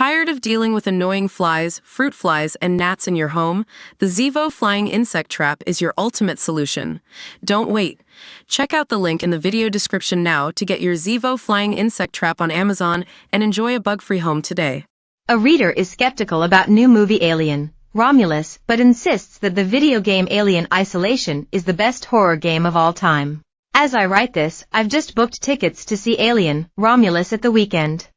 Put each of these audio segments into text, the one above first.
Tired of dealing with annoying flies, fruit flies, and gnats in your home? The Zevo Flying Insect Trap is your ultimate solution. Don't wait. Check out the link in the video description now to get your Zevo Flying Insect Trap on Amazon and enjoy a bug-free home today. A reader is skeptical about new movie Alien, Romulus, but insists that the video game Alien Isolation is the best horror game of all time. As I write this, I've just booked tickets to see Alien, Romulus at the weekend.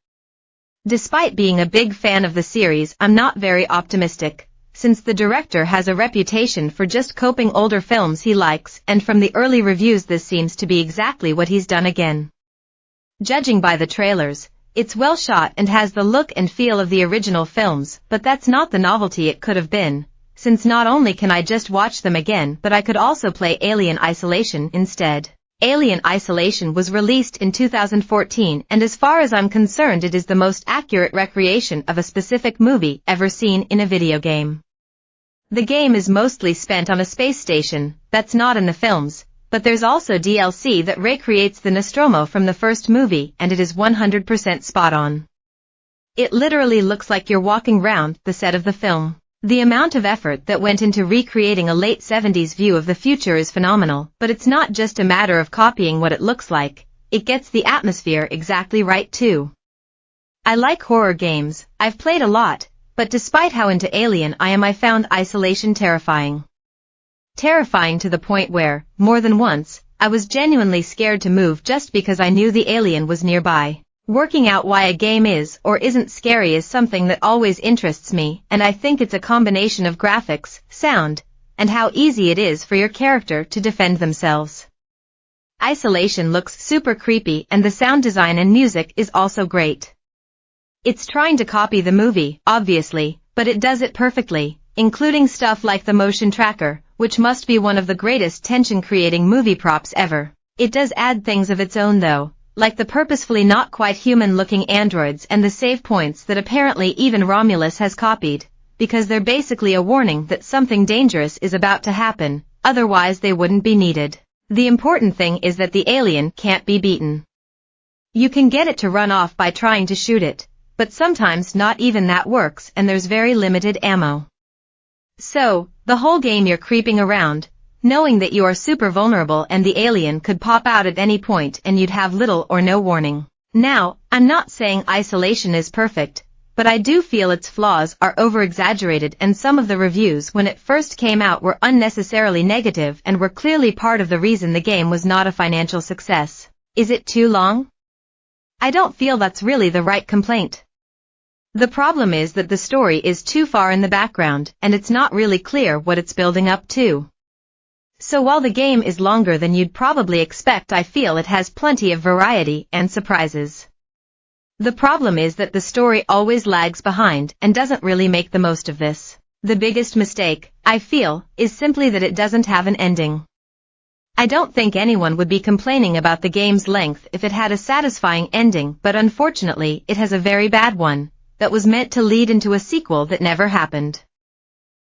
Despite being a big fan of the series, I'm not very optimistic, since the director has a reputation for just copying older films he likes, and from the early reviews this seems to be exactly what he's done again. Judging by the trailers, it's well shot and has the look and feel of the original films, but that's not the novelty it could have been, since not only can I just watch them again but I could also play Alien Isolation instead. Alien Isolation was released in 2014 and as far as I'm concerned it is the most accurate recreation of a specific movie ever seen in a video game. The game is mostly spent on a space station, that's not in the films, but there's also DLC that recreates the Nostromo from the first movie and it is 100% spot on. It literally looks like you're walking round the set of the film. The amount of effort that went into recreating a late 70s view of the future is phenomenal, but it's not just a matter of copying what it looks like, it gets the atmosphere exactly right too. I like horror games, I've played a lot, but despite how into Alien I found Isolation terrifying. Terrifying to the point where, more than once, I was genuinely scared to move just because I knew the alien was nearby. Working out why a game is or isn't scary is something that always interests me, and I think it's a combination of graphics, sound, and how easy it is for your character to defend themselves. Isolation looks super creepy and the sound design and music is also great. It's trying to copy the movie, obviously, but it does it perfectly, including stuff like the motion tracker, which must be one of the greatest tension-creating movie props ever. It does add things of its own though, like the purposefully not quite human-looking androids and the save points that apparently even Romulus has copied, because they're basically a warning that something dangerous is about to happen, otherwise they wouldn't be needed. The important thing is that the alien can't be beaten. You can get it to run off by trying to shoot it, but sometimes not even that works and there's very limited ammo. So, the whole game you're creeping around, knowing that you are super vulnerable and the alien could pop out at any point and you'd have little or no warning. Now, I'm not saying Isolation is perfect, but I do feel its flaws are over-exaggerated and some of the reviews when it first came out were unnecessarily negative and were clearly part of the reason the game was not a financial success. Is it too long? I don't feel that's really the right complaint. The problem is that the story is too far in the background and it's not really clear what it's building up to. So while the game is longer than you'd probably expect, I feel it has plenty of variety and surprises. The problem is that the story always lags behind and doesn't really make the most of this. The biggest mistake, I feel, is simply that it doesn't have an ending. I don't think anyone would be complaining about the game's length if it had a satisfying ending, but unfortunately it has a very bad one, that was meant to lead into a sequel that never happened.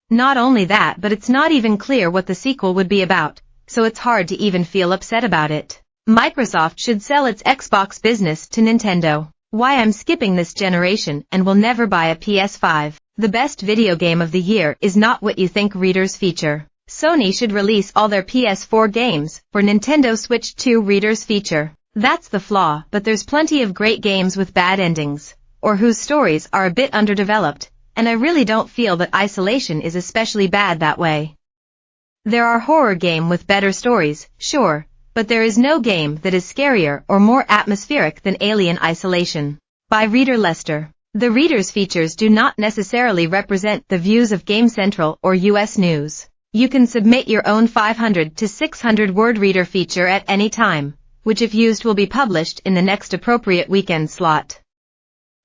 Not only that, but it's not even clear what the sequel would be about, so it's hard to even feel upset about it. Microsoft should sell its Xbox business to Nintendo. Why I'm skipping this generation and will never buy a PS5. The best video game of the year is not what you think readers feature. Sony should release all their PS4 games for Nintendo Switch 2 readers feature. That's the flaw, but there's plenty of great games with bad endings, or whose stories are a bit underdeveloped, and I really don't feel that Isolation is especially bad that way. There are horror games with better stories, sure, but there is no game that is scarier or more atmospheric than Alien Isolation. By Reader Lester. The reader's features do not necessarily represent the views of Game Central or US News. You can submit your own 500 to 600 word reader feature at any time, which if used will be published in the next appropriate weekend slot.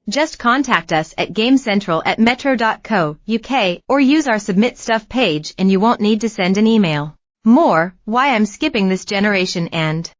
Just contact us at gamecentral@metro.co.uk or use our Submit Stuff page and you won't need to send an email. More, Why I'm Skipping This Generation and